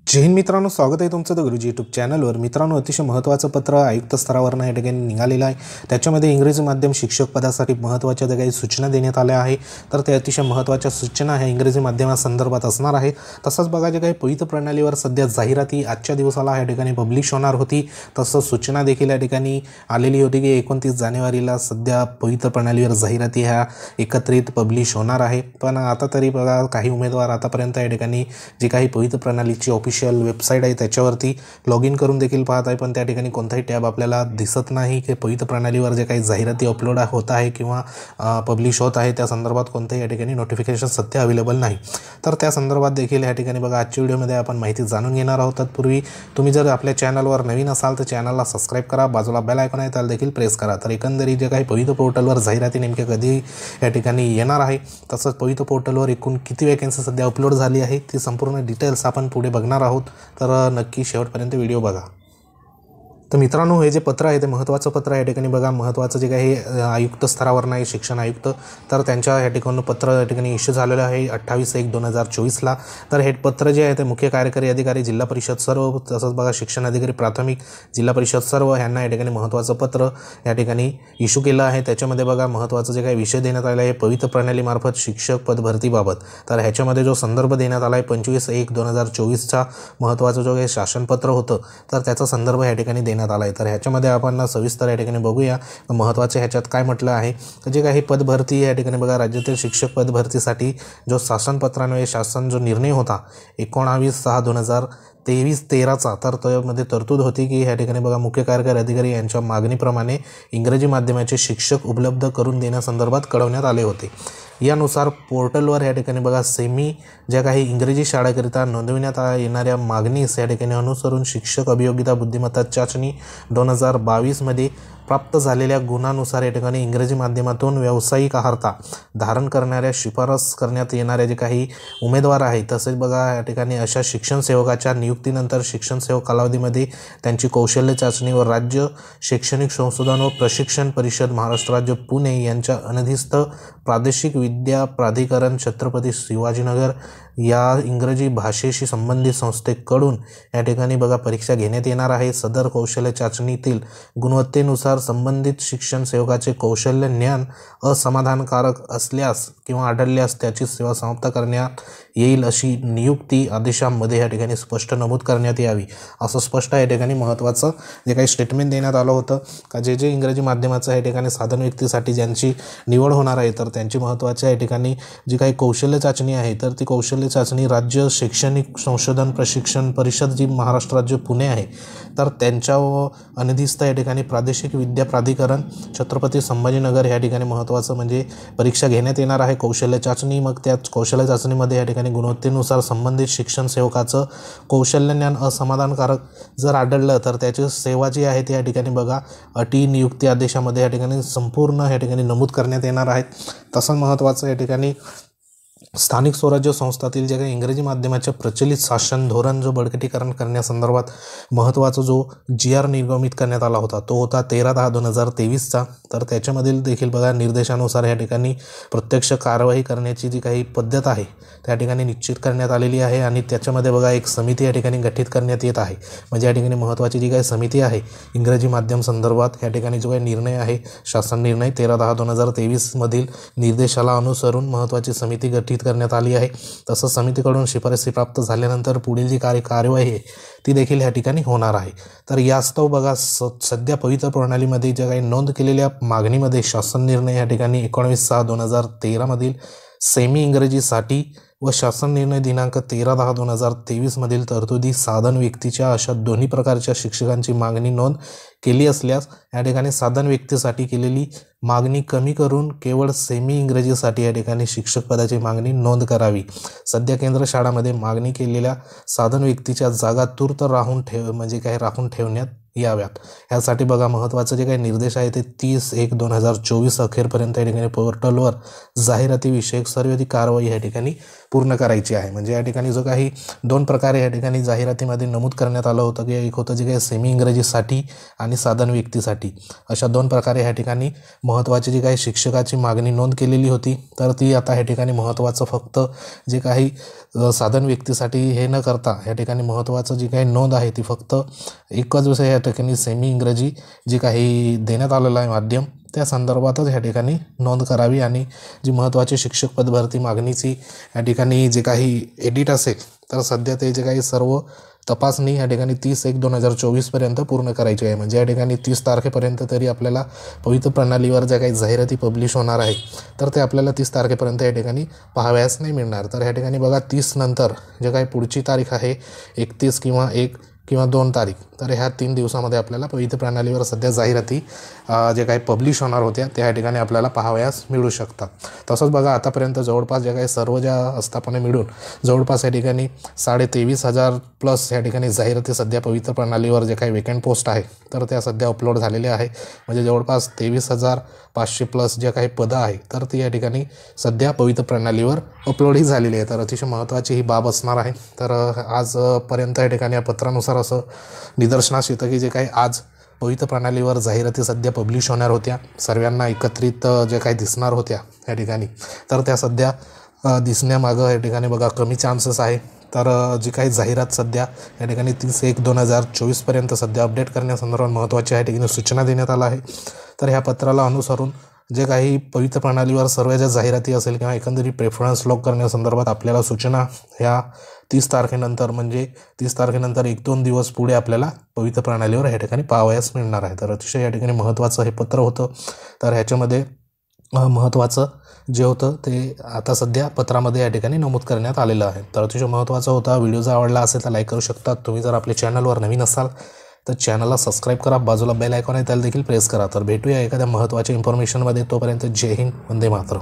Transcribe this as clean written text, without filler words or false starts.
जय हिंद मित्रांनो, स्वागत आहे तुमचं द गुरुजी यूट्यूब चॅनलवर। मित्रांनो, अतिशय महत्त्वाचं पत्र आयुक्त स्तरावरून या ठिकाणी निघालेलं आहे। त्याच्यामध्ये इंग्रजी माध्यम शिक्षक पदासाठी महत्त्वाच्या काही सूचना देण्यात आल्या आहे। तर ते अतिशय महत्त्वाच्या सूचना आहे इंग्रजी माध्यमासंदर्भात असणार आहे। तसंच बघा, जे काही पवित्र प्रणालीवर सध्या जाहिराती आजच्या दिवसाला या ठिकाणी पब्लिश होणार होती, तसंच सूचना देखील या ठिकाणी आलेली होती की 29 जानेवारीला सध्या पवित्र प्रणालीवर जाहिराती ह्या एकत्रित पब्लिश होणार आहे। पण आता तरी बघा, काही उमेदवार आतापर्यंत या ठिकाणी जे काही पवित्र प्रणालीची ऑफिशियल वेबसाईट आहे त्याच्यावरती लॉग इन करून देखील पाहत आहे, पण त्या ठिकाणी कोणताही टॅब आपल्याला दिसत नाही की पवित्र प्रणालीवर जे काही जाहिराती अपलोड होत आहे किंवा पब्लिश होत आहे त्या संदर्भात कोणतेही या ठिकाणी नोटिफिकेशन सध्या अवेलेबल नाही। तर त्या संदर्भात देखील या ठिकाणी बघा, आजच्या व्हिडिओमध्ये आपण माहिती जाणून घेणार आहोत। तत्पूर्वी तुम्ही जर आपल्या चॅनलवर नवीन असाल तर चॅनलला सबस्क्राईब करा, बाजूला बेल आयकॉन आहे त्याला देखील प्रेस करा। तर एकंदरीत जे काही पवित्र पोर्टलवर जाहिराती नेमक्या कधी या ठिकाणी येणार आहे, तसंच पवित्र पोर्टलवर एकूण किती वॅकन्सी सध्या अपलोड झाली आहे ती संपूर्ण डिटेल्स आपण पुढे बघणार आहोत। तर नक्की शेवटपर्यंत व्हिडिओ बघा। तर मित्रांनो, हे जे पत्र आहे ते महत्त्वाचं पत्र आहे। या ठिकाणी बघा, महत्त्वाचं जे काही आयुक्त स्तरावर नाही, शिक्षण आयुक्त, तर त्यांच्या या ठिकाणी पत्र या ठिकाणी इश्यू झालेलं आहे 28/1/2024ला। तर हे पत्र जे आहे ते मुख्य कार्यकारी अधिकारी जिल्हा परिषद सर्व, तसंच बघा शिक्षण अधिकारी प्राथमिक जिल्हा परिषद सर्व यांना या ठिकाणी महत्त्वाचं पत्र या ठिकाणी इश्यू केलं आहे। त्याच्यामध्ये बघा, महत्त्वाचं जे काही विषय देण्यात आला आहे पवित्र प्रणालीमार्फत शिक्षक पद भरतीबाबत। तर ह्याच्यामध्ये जो संदर्भ देण्यात आला आहे 25/1/2024चा महत्त्वाचं जो काही शासनपत्र होतं, तर त्याचा संदर्भ या ठिकाणी देण्यात आला आहे। तर ह्याच्यामध्ये आपण सविस्तर या ठिकाणी बघूया महत्त्वाचे ह्याच्यात काय म्हटलं आहे। तर जे काही पद भरती या ठिकाणी बघा, राज्यातील शिक्षक पद भरतीसाठी जो शासनपत्रान्वये शासन जो निर्णय होता 19/6/2023-13चा, तर त्यामध्ये तरतूद होती की या ठिकाणी बघा, मुख्य कार्यकारी अधिकारी यांच्या मागणीप्रमाणे इंग्रजी माध्यमाचे शिक्षक उपलब्ध करून देण्यासंदर्भात कळवण्यात आले होते। यानुसार पोर्टलवर या ठिकाणी बघा, सेमी ज्या काही इंग्रजी शाळेकरिता नोंदविण्यात येणाऱ्या मागणीस या ठिकाणी अनुसरून शिक्षक अभियोगिता बुद्धिमत्ता चाचणी 2022मध्ये प्राप्त झालेल्या गुणानुसार या ठिकाणी इंग्रजी माध्यमातून व्यावसायिक अर्हता धारण करणाऱ्या शिफारस करण्यात येणाऱ्या जे काही उमेदवार आहेत, तसेच बघा या ठिकाणी अशा शिक्षण सेवकाच्या नियुक्तीनंतर शिक्षण सेवक कालावधीमध्ये त्यांची कौशल्य चाचणी व राज्य शैक्षणिक संशोधन व प्रशिक्षण परिषद महाराष्ट्र राज्य पुणे यांच्या अनधिकृत प्रादेशिक विद्या प्राधिकरण छत्रपती शिवाजीनगर या इंग्रजी भाषेशी संबंधित संस्थेकडून या ठिकाणी बघा परीक्षा घेण्यात येणार आहे। सदर कौशल्य चाचणीतील गुणवत्तेनुसार संबंधित शिक्षण सेवकाचे कौशल्य ज्ञान असमाधानकारक असल्यास किंवा आढळल्यास त्याची सेवा समाप्त करण्यात येईल अशी नियुक्ती आदेशामध्ये या ठिकाणी स्पष्ट नमूद करण्यात यावी, असं स्पष्ट या ठिकाणी महत्त्वाचं जे काही स्टेटमेंट देण्यात आलं होतं का जे इंग्रजी माध्यमाचं या ठिकाणी साधन व्यक्तीसाठी ज्यांची निवड होणार आहे, तर त्यांची महत्त्वाच्या या ठिकाणी जी काही कौशल्य चाचणी आहे, तर ती कौशल्य चाचणी राज्य शैक्षणिक संशोधन प्रशिक्षण परिषद जी महाराष्ट्र राज्य पुणे आहे, तर त्यांच्या अनधिकृत या ठिकाणी प्रादेशिक विद्या प्राधिकरण छत्रपती संभाजीनगर या ठिकाणी महत्त्वाचं म्हणजे परीक्षा घेण्यात येणार आहे कौशल्य चाचणी। मग त्या कौशल्य चाचणीमध्ये या ठिकाणी गुणवत्तेनुसार संबंधित शिक्षण सेवकाचं कौशल्य ज्ञान असमाधानकारक जर आढळलं तर त्याची सेवा जी आहे ती या ठिकाणी बघा अटी नियुक्ती आदेशामध्ये या ठिकाणी संपूर्ण या ठिकाणी नमूद करण्यात येणार आहेत। तसंच महत्त्वाचं या ठिकाणी स्थानिक स्वराज्य संस्थातील जे काही इंग्रजी माध्यमाच्या प्रचलित शासन धोरण जो बळकटीकरण करण्यासंदर्भात महत्त्वाचा जो GR निर्गमित करण्यात आला होता तो होता 13/10/2023चा। तर त्याच्यामधील देखील बघा निर्देशानुसार या ठिकाणी प्रत्यक्ष कारवाई करण्याची जी काही पद्धत आहे त्या ठिकाणी निश्चित करण्यात आलेली आहे आणि त्याच्यामध्ये बघा एक समिती या ठिकाणी गठीत करण्यात येत आहे। म्हणजे या ठिकाणी महत्त्वाची जी काही समिती आहे इंग्रजी माध्यम संदर्भात या ठिकाणी जो काही निर्णय आहे शासन निर्णय 13/10/2023मधील निर्देशाला अनुसरून महत्त्वाची समिती गठीत करण्यात आली आहे। तसंच समितीकडून शिफारसी प्राप्त झाल्यानंतर पुढील जी कार्यवाही आहे ती देखील या ठिकाणी होणार आहे। तर यास्तव बघा, सध्या पवित्र प्रणालीमध्ये ज्या काही नोंद केलेल्या मागणीमध्ये शासन निर्णय या ठिकाणी 19/6/2013मधील सेमी इंग्रजीसाठी व शासन निर्णय दिनांक 13/10/2023मधील तरतुदी साधन व्यक्तीच्या अशा दोन्ही प्रकारच्या शिक्षकांची मागणी नोंद केली असल्यास या ठिकाणी साधन व्यक्तीसाठी केलेली मागणी कमी करून केवळ सेमी इंग्रजीसाठी या ठिकाणी शिक्षक पदाची मागणी नोंद करावी। सध्या केंद्र शाळांमध्ये मागणी केलेल्या साधन व्यक्तीच्या जागा तूर्त राखून ठेवण्यात याव्यात. यासाठी बघा महत्त्वाचं जे काही निर्देश आहे ते 30/1/2024 अखेरपर्यंत या ठिकाणी पोर्टलवर जाहिरातीविषयक सर्व ती कारवाई या ठिकाणी पूर्ण करायची आहे. म्हणजे या ठिकाणी जो काही 2 प्रकारे या ठिकाणी जाहिरातीमध्ये नमूद करण्यात आलं होतं की एक होतं जे काही सेमी इंग्रजीसाठी आणि साधन व्यक्तीसाठी, अशा 2 प्रकारे या ठिकाणी महत्त्वाची जी काही शिक्षकाची मागणी नोंद केलेली होती. तर ती आता या ठिकाणी महत्त्वाचं फक्त जे काही साधन व्यक्तीसाठी हे न करता या ठिकाणी महत्त्वाचं जी काही नोंद आहे ती फक्त एकच विषय या ठिकाणी सेमी इंग्रजी जे काही देण्यात आलेलं आहे माध्यम, त्या संदर्भातच या ठिकाणी नोंद करावी. आणि जी महत्त्वाची शिक्षक पदभरती मागणीची या ठिकाणी जे काही एडिट असेल तर सध्या ते जे काही सर्व तपासणी या ठिकाणी 30/1/2024 पर्यंत पूर्ण करायची आहे. म्हणजे या ठिकाणी 30 तारखेपर्यंत तरी आपल्याला पवित्र प्रणालीवर ज्या काही जाहिराती पब्लिश होणार आहे तर ते आपल्याला 30 तारखेपर्यंत या ठिकाणी पाहावयास नाही मिळणार. तर या ठिकाणी बघा 30 नंतर जे काही पुढची तारीख आहे 31 किंवा 1 किंवा 2 तारीख, तर ह्या 3 दिवसामध्ये आपल्याला पवित्र प्रणालीवर सध्या जाहिराती जे काही पब्लिश होणार होत्या त्या ठिकाणी आपल्याला पाहावयास मिळू शकतात. तसंच बघा आतापर्यंत जवळपास ज्या काही सर्व ज्या आस्थापने मिळून जवळपास या ठिकाणी 23,500 प्लस या ठिकाणी जाहिराती सध्या पवित्र प्रणालीवर जे काही वेकंट पोस्ट आहे तर त्या सध्या अपलोड झालेल्या आहे. म्हणजे जवळपास 23,500 प्लस ज्या काही पदं आहे तर ती या ठिकाणी सध्या पवित्र प्रणालीवर अपलोडही झालेली आहे. तर अतिशय महत्त्वाची ही बाब असणार आहे. तर आजपर्यंत या ठिकाणी या पत्रानुसार असं निदर्शनास येतं की जे काही आज पवित्र प्रणालीवर जाहिराती सध्या पब्लिश होणार होत्या सर्वांना एकत्रित जे काही दिसणार होत्या या ठिकाणी, तर त्या सध्या दिसण्यामागं या ठिकाणी बघा कमी चान्सेस आहे. तर जी काही जाहिरात सध्या या ठिकाणी 30/1/2024 पर्यंत सध्या अपडेट करण्यासंदर्भात महत्त्वाची या ठिकाणी सूचना देण्यात आला आहे. तर ह्या पत्राला अनुसरून जे काही पवित्र प्रणालीवर सर्व ज्या जाहिराती असेल किंवा एकंदरीत प्रेफरन्स लॉक करण्यासंदर्भात आपल्याला सूचना ह्या 30 तारखेनंतर म्हणजे 30 तारखेनंतर 1-2 दिवस पुढे आपल्याला पवित्र प्रणालीवर या ठिकाणी पाहावयास मिळणार आहे. तर अतिशय या ठिकाणी महत्त्वाचं हे पत्र होतं. तर ह्याच्यामध्ये महत्त्वाचं जे होतं ते आता सध्या पत्रामध्ये या ठिकाणी नमूद करण्यात आलेलं आहे. तर अतिशय महत्त्वाचा होता. व्हिडिओ जर आवडला असेल तर लाईक करू शकता. तुम्ही जर आपल्या चॅनलवर नवीन असाल तर चॅनलला सबस्क्राईब करा. बाजूला बेल आयकॉन आहे त्याला देखील प्रेस करा. तर भेटूया एखाद्या महत्त्वाच्या इन्फॉर्मेशनमध्ये. तोपर्यंत जय हिंद, वंदे मातरम.